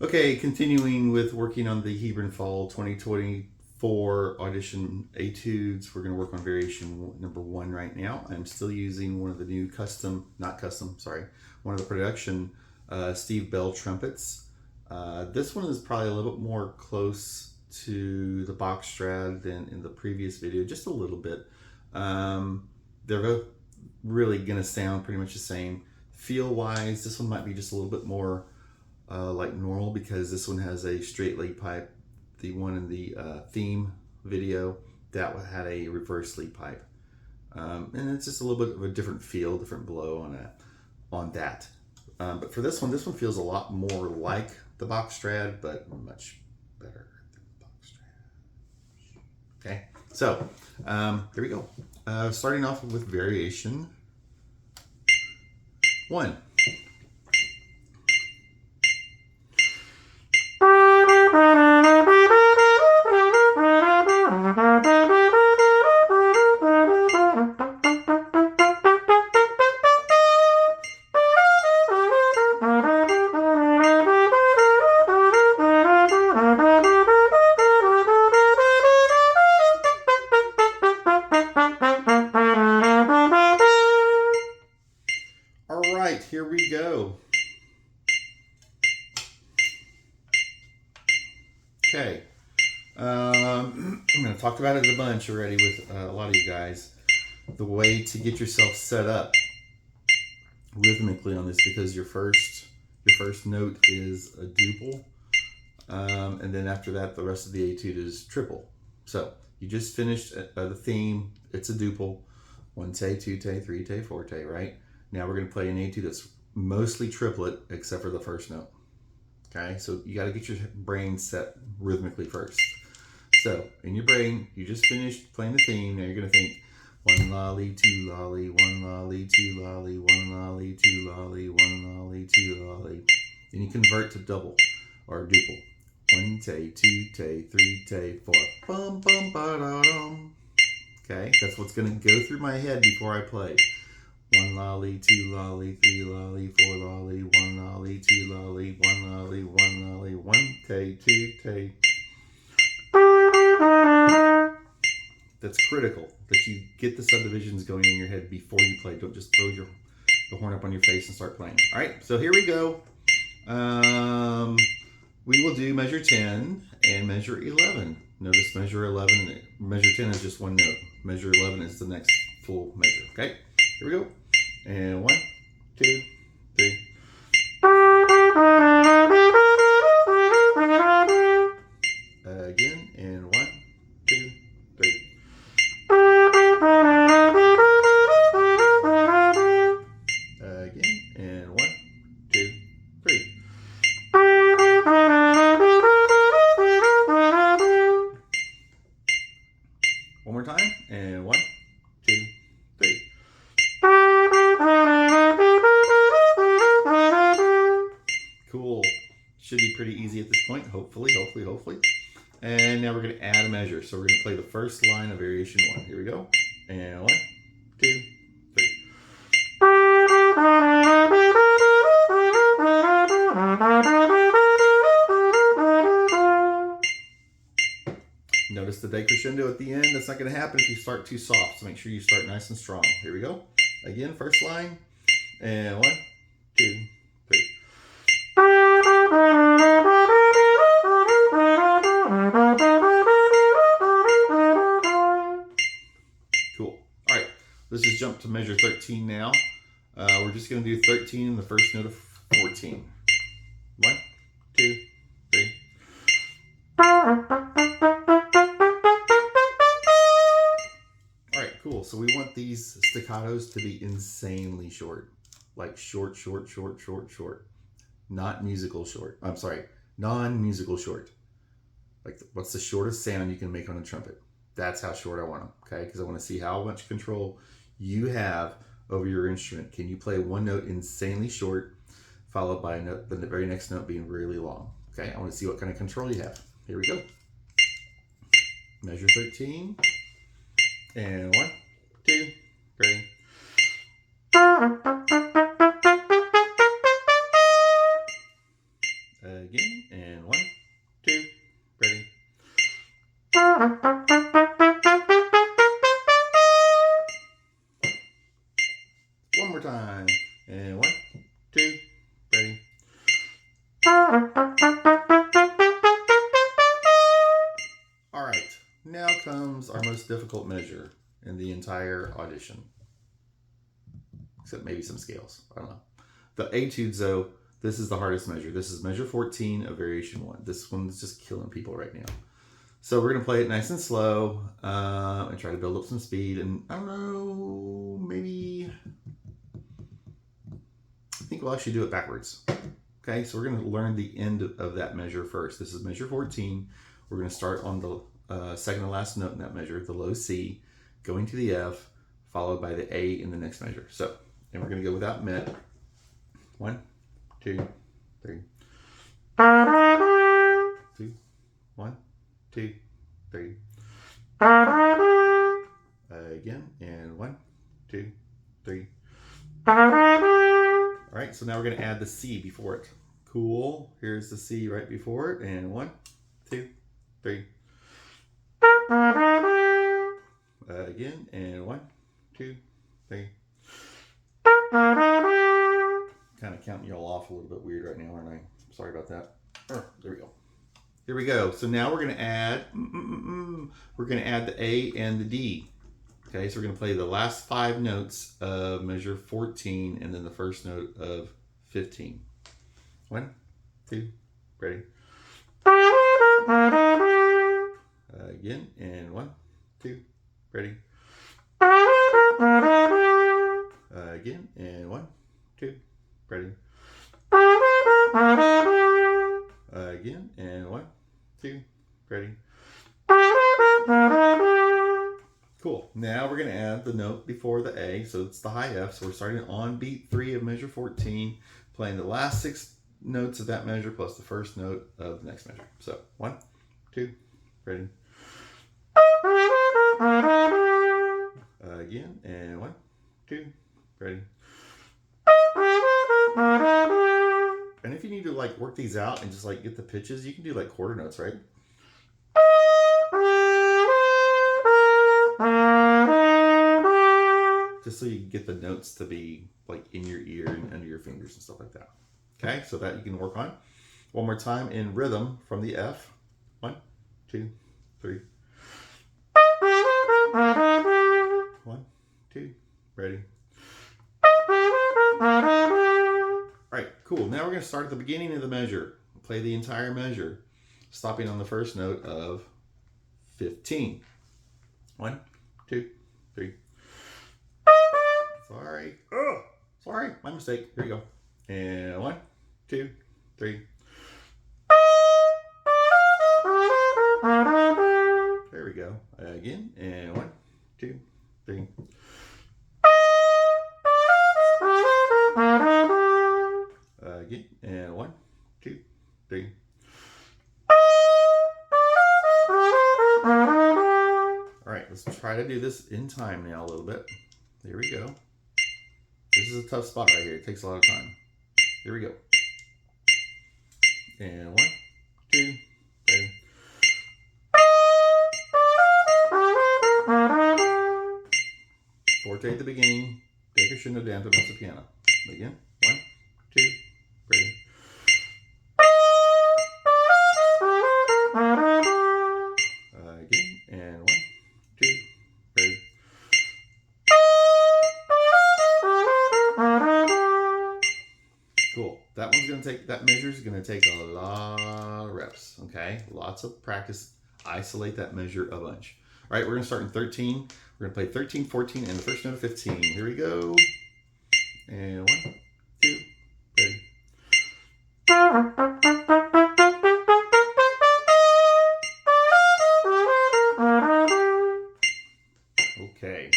Okay, continuing with working on the Hebron Fall 2024 audition etudes. We're going to work on variation number 1 right now. I'm still using one of the new one of the production Steve Bell trumpets. This one is probably a little bit more close to the box Strad than in the previous video, just a little bit. They're both really going to sound pretty much the same. Feel-wise, this one might be just a little bit more like normal because this one has a straight lead pipe. The one in the theme video, that had a reverse lead pipe. And it's just a little bit of a different feel, different blow on that. But for this one feels a lot more like the box Strad, but much better than the box Strad. Okay, so here we go. Starting off with variation 1. All right, here we go. Okay, I'm going to talk about it a bunch already with a lot of you guys. The way to get yourself set up rhythmically on this, because your first note is a duple, and then after that the rest of the etude is triple. So you just finished the theme. It's a duple, 1-tay, 2-tay, 3-tay, 4-tay, right? Now we're going to play an etude that's mostly triplet except for the first note. Okay, so you got to get your brain set rhythmically first. So in your brain, you just finished playing the theme. Now you're going to think 1 lolly, 2 lolly, 1 lolly, 2 lolly, 1 lolly, 2 lolly, 1 lolly, 2 lolly. Then you convert to double or duple. 1-tay, 2-tay, 3-tay, 4. Bum bum ba da dum. Okay, that's what's going to go through my head before I play. 1 lolly, 2 lolly, 3 lolly, 4 lolly, 1 lolly, 2 lolly, 1 lolly, 1 lolly, 1-tay, 2-tay. That's critical that you get the subdivisions going in your head before you play. Don't just throw the horn up on your face and start playing. All right, so here we go. We will do measure 10 and measure 11. Notice measure 11, measure 10 is just one note. Measure 11 is the next full measure. Okay, here we go. And 1, 2, 3. Again, and 1, 2, 3. Again, and 1, 2, 3. One more time, and 1, 2, 3. Cool. Should be pretty easy at this point, hopefully. And now we're going to add a measure. So we're going to play the first line of variation 1. Here we go. And 1, 2, 3. Notice the decrescendo at the end. That's not going to happen if you start too soft. So make sure you start nice and strong. Here we go. Again, first line. And 1, 2, 3. Cool. All right. Let's just jump to measure 13 now. We're just going to do 13 in the first note of 14. 1, 2, 3. All right, cool. So we want these staccatos to be insanely short. Like short. Not musical short. I'm sorry, non-musical short. Like what's the shortest sound you can make on a trumpet? That's how short I want them, okay? Because I want to see how much control you have over your instrument. Can you play one note insanely short, followed by a note, the very next note being really long? Okay, I want to see what kind of control you have. Here we go. Measure 13. And 1, 2, 3. Again, and 1, 2, ready. One more time, and 1, 2, ready. All right, now comes our most difficult measure in the entire audition. Except maybe some scales, I don't know. The etudes though, this is the hardest measure. This is measure 14 of variation 1. This one's just killing people right now. So we're gonna play it nice and slow and try to build up some speed. And I don't know, maybe, I think we'll actually do it backwards. Okay, so we're gonna learn the end of that measure first. This is measure 14. We're gonna start on the second to last note in that measure, the low C, going to the F, followed by the A in the next measure. So, and we're gonna go without mit. 1, 2, 3. 2, 1, 2, 3. Again, and 1, 2, 3. All right, so now we're gonna add the C before it. Cool, here's the C right before it, and 1, 2, 3. Again, and 1, 2, 3. Kind of counting y'all off a little bit weird right now, aren't I? Sorry about that. Oh, there we go. Here we go. So now we're gonna add, the A and the D. Okay, so we're gonna play the last 5 notes of measure 14 and then the first note of 15. 1, 2, ready. Again, and 1, 2, ready. Again, and 1, 2, ready. Again, and 1, 2, ready. Cool. Now we're going to add the note before the A, so it's the high F. So we're starting on beat 3 of measure 14, playing the last 6 notes of that measure plus the first note of the next measure. So 1, 2, ready. Again, and 1, 2, ready. And if you need to like work these out and just like get the pitches, you can do like quarter notes, right? Just so you can get the notes to be like in your ear and under your fingers and stuff like that. Okay, so that you can work on. One more time in rhythm from the F. 1, 2, 3. 1, 2, ready. All right, cool. Now we're going to start at the beginning of the measure. Play the entire measure, stopping on the first note of 15. 1, 2, 3. Sorry. Oh, sorry. My mistake. Here we go. And 1, 2, 3. There we go. Again. And 1, 2, 3. Again. And 1, 2, 3. All right, let's try to do this in time now a little bit. Here we go. This is a tough spot right here. It takes a lot of time. Here we go. And 1, 2, 3. Forte at the beginning. Take crescendo down to the piano. Again. 1, 2, 3. Again. And 1, 2, 3. Cool. That one's going to take, that measure is going to take a lot of reps, okay? Lots of practice. Isolate that measure a bunch. All right, we're going to start in 13. We're going to play 13, 14, and the first note of 15. Here we go. And 1, 2, ready. Okay.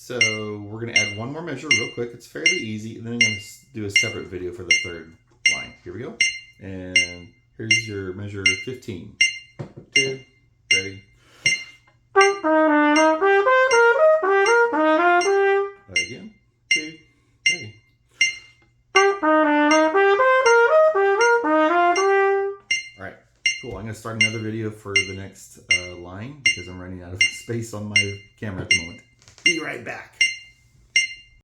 So we're going to add one more measure real quick. It's fairly easy. And then I'm going to do a separate video for the third line. Here we go. And here's your measure 15. 2, ready. Again. 2, ready. Cool. I'm going to start another video for the next line because I'm running out of space on my camera at the moment. Be right back.